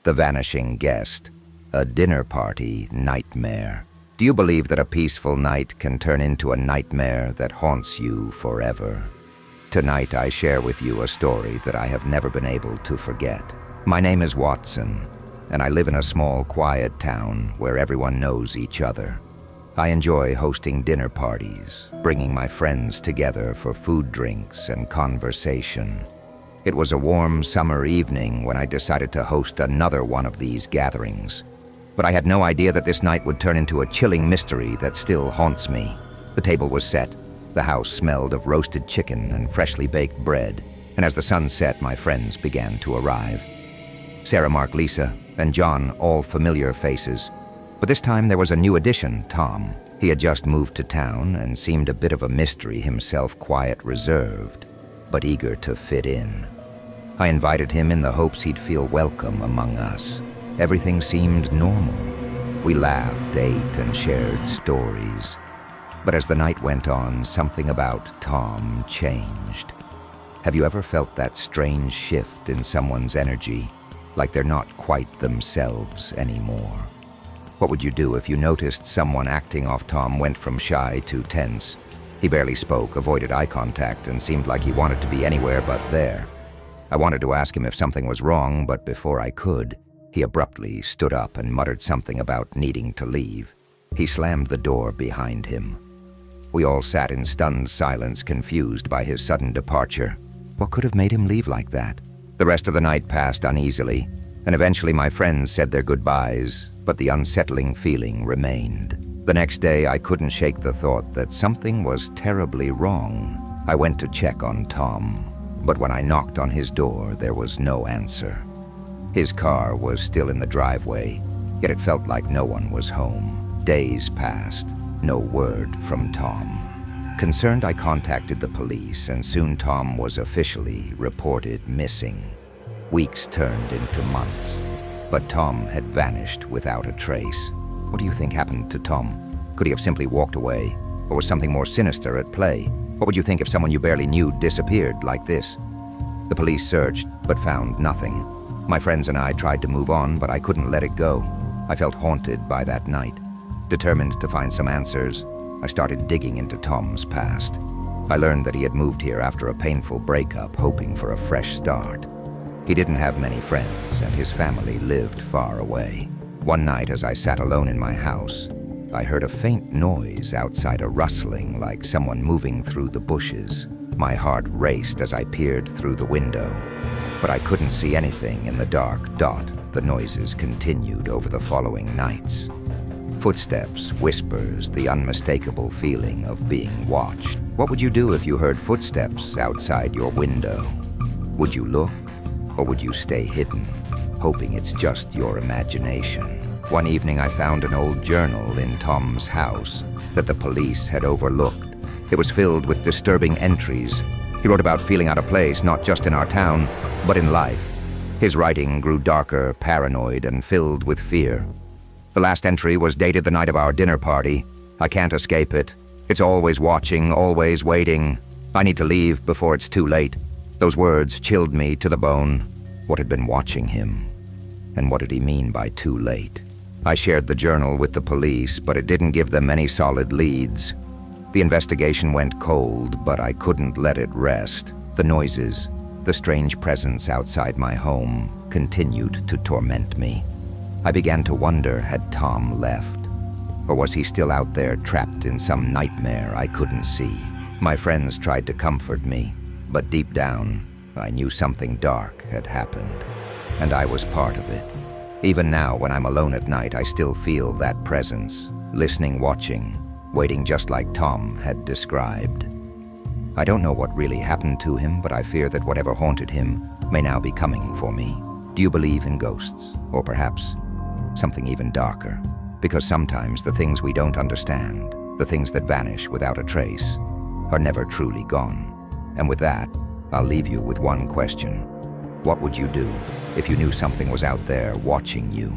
The Vanishing Guest, a dinner party nightmare. Do you believe that a peaceful night can turn into a nightmare that haunts you forever? Tonight I share with you a story that I have never been able to forget. My name is Watson, and I live in a small, quiet town where everyone knows each other. I enjoy hosting dinner parties, bringing my friends together for food, drinks, and conversation. It was a warm summer evening when I decided to host another one of these gatherings. But I had no idea that this night would turn into a chilling mystery that still haunts me. The table was set. The house smelled of roasted chicken and freshly baked bread, and as the sun set, my friends began to arrive. Sarah, Mark, Lisa, and John, all familiar faces. But this time there was a new addition, Tom. He had just moved to town and seemed a bit of a mystery himself, quiet, reserved, but eager to fit in. I invited him in the hopes he'd feel welcome among us. Everything seemed normal. We laughed, ate, and shared stories. But as the night went on, something about Tom changed. Have you ever felt that strange shift in someone's energy, like they're not quite themselves anymore? What would you do if you noticed someone acting off? Tom went from shy to tense. He barely spoke, avoided eye contact, and seemed like he wanted to be anywhere but there. I wanted to ask him if something was wrong, but before I could, he abruptly stood up and muttered something about needing to leave. He slammed the door behind him. We all sat in stunned silence, confused by his sudden departure. What could have made him leave like that? The rest of the night passed uneasily, and eventually my friends said their goodbyes, but the unsettling feeling remained. The next day, I couldn't shake the thought that something was terribly wrong. I went to check on Tom, but when I knocked on his door, there was no answer. His car was still in the driveway, yet it felt like no one was home. Days passed, no word from Tom. Concerned, I contacted the police, and soon Tom was officially reported missing. Weeks turned into months, but Tom had vanished without a trace. What do you think happened to Tom? Could he have simply walked away, or was something more sinister at play? What would you think if someone you barely knew disappeared like this? The police searched, but found nothing. My friends and I tried to move on, but I couldn't let it go. I felt haunted by that night. Determined to find some answers, I started digging into Tom's past. I learned that he had moved here after a painful breakup, hoping for a fresh start. He didn't have many friends, and his family lived far away. One night, as I sat alone in my house, I heard a faint noise outside, a rustling like someone moving through the bushes. My heart raced as I peered through the window, but I couldn't see anything in the dark dot. The noises continued over the following nights. Footsteps, whispers, the unmistakable feeling of being watched. What would you do if you heard footsteps outside your window? Would you look? Or would you stay hidden, hoping it's just your imagination? One evening I found an old journal in Tom's house that the police had overlooked. It was filled with disturbing entries. He wrote about feeling out of place, not just in our town, but in life. His writing grew darker, paranoid, and filled with fear. The last entry was dated the night of our dinner party. I can't escape it. It's always watching, always waiting. I need to leave before it's too late. Those words chilled me to the bone. What had been watching him? And what did he mean by too late? I shared the journal with the police, but it didn't give them any solid leads. The investigation went cold, but I couldn't let it rest. The noises, the strange presence outside my home, continued to torment me. I began to wonder, had Tom left? Or was he still out there, trapped in some nightmare I couldn't see? My friends tried to comfort me, but deep down, I knew something dark had happened, and I was part of it. Even now, when I'm alone at night, I still feel that presence, listening, watching, waiting just like Tom had described. I don't know what really happened to him, but I fear that whatever haunted him may now be coming for me. Do you believe in ghosts? Or perhaps something even darker? Because sometimes the things we don't understand, the things that vanish without a trace, are never truly gone. And with that, I'll leave you with one question. What would you do if you knew something was out there watching you?